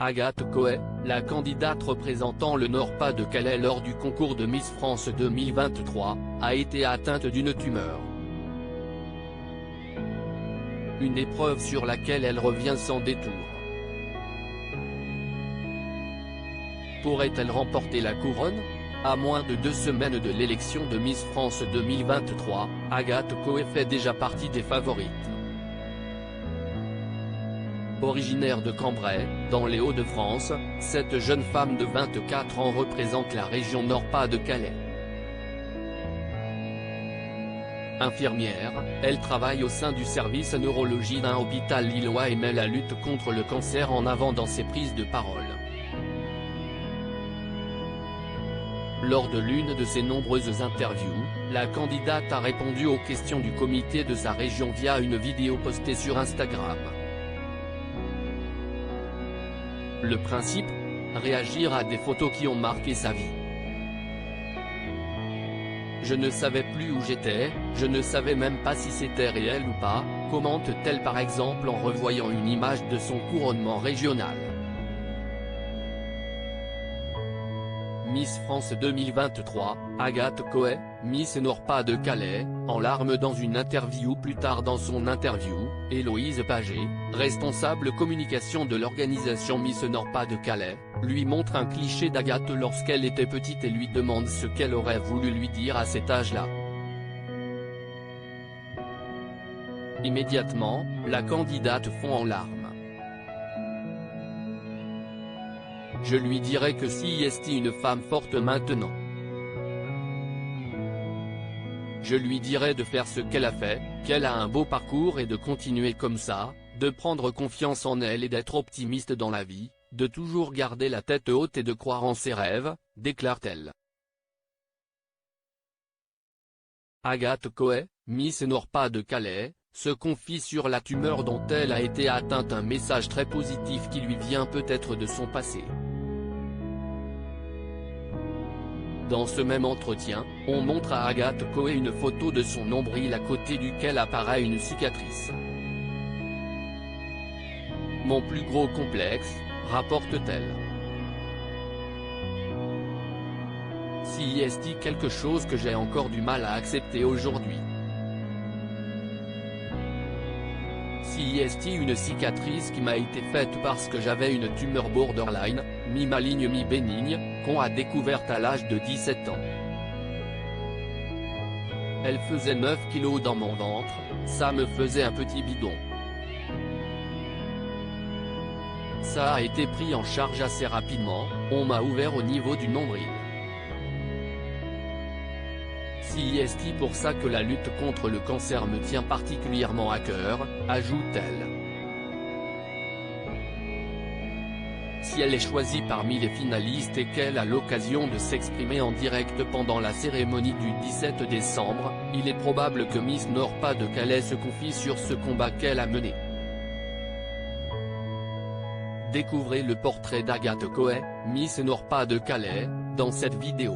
Agathe Coët, la candidate représentant le Nord-Pas-de-Calais lors du concours de Miss France 2023, a été atteinte d'une tumeur. Une épreuve sur laquelle elle revient sans détour. Pourrait-elle remporter la couronne? À moins de 2 semaines de l'élection de Miss France 2023, Agathe Coët fait déjà partie des favorites. Originaire de Cambrai, dans les Hauts-de-France, cette jeune femme de 24 ans représente la région Nord-Pas-de-Calais. Infirmière, elle travaille au sein du service neurologie d'un hôpital lillois et met la lutte contre le cancer en avant dans ses prises de parole. Lors de l'une de ses nombreuses interviews, la candidate a répondu aux questions du comité de sa région via une vidéo postée sur Instagram. Le principe? Réagir à des photos qui ont marqué sa vie. Je ne savais plus où j'étais, je ne savais même pas si c'était réel ou pas, commente-t-elle par exemple en revoyant une image de son couronnement régional. Miss France 2023, Agathe Coët, Miss Nord-Pas-de-Calais, en larmes dans une interview. Plus tard dans son interview, Héloïse Paget, responsable communication de l'organisation Miss Nord-Pas-de-Calais, lui montre un cliché d'Agathe lorsqu'elle était petite et lui demande ce qu'elle aurait voulu lui dire à cet âge-là. Immédiatement, la candidate fond en larmes. Je lui dirais que si est une femme forte maintenant. Je lui dirais de faire ce qu'elle a fait, qu'elle a un beau parcours et de continuer comme ça, de prendre confiance en elle et d'être optimiste dans la vie, de toujours garder la tête haute et de croire en ses rêves, déclare-t-elle. Agathe Coët, Miss Nord-Pas-de-Calais, se confie sur la tumeur dont elle a été atteinte, un message très positif qui lui vient peut-être de son passé. Dans ce même entretien, on montre à Agathe Coët une photo de son nombril à côté duquel apparaît une cicatrice. Mon plus gros complexe, rapporte-t-elle. Si est quelque chose que j'ai encore du mal à accepter aujourd'hui. Si est une cicatrice qui m'a été faite parce que j'avais une tumeur borderline, mi-maligne mi-bénigne, qu'on a découverte à l'âge de 17 ans. Elle faisait 9 kilos dans mon ventre, ça me faisait un petit bidon. Ça a été pris en charge assez rapidement, on m'a ouvert au niveau du nombril. Si est pour ça que la lutte contre le cancer me tient particulièrement à cœur, ajoute-t-elle. Si elle est choisie parmi les finalistes et qu'elle a l'occasion de s'exprimer en direct pendant la cérémonie du 17 décembre, il est probable que Miss Nord-Pas-de-Calais se confie sur ce combat qu'elle a mené. Découvrez le portrait d'Agathe Coët, Miss Nord-Pas-de-Calais, dans cette vidéo.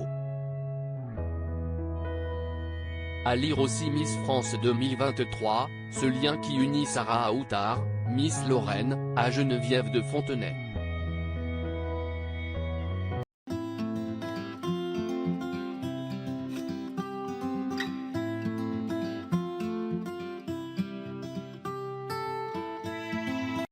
À lire aussi Miss France 2023, ce lien qui unit Sarah Outard, Miss Lorraine, à Geneviève de Fontenay.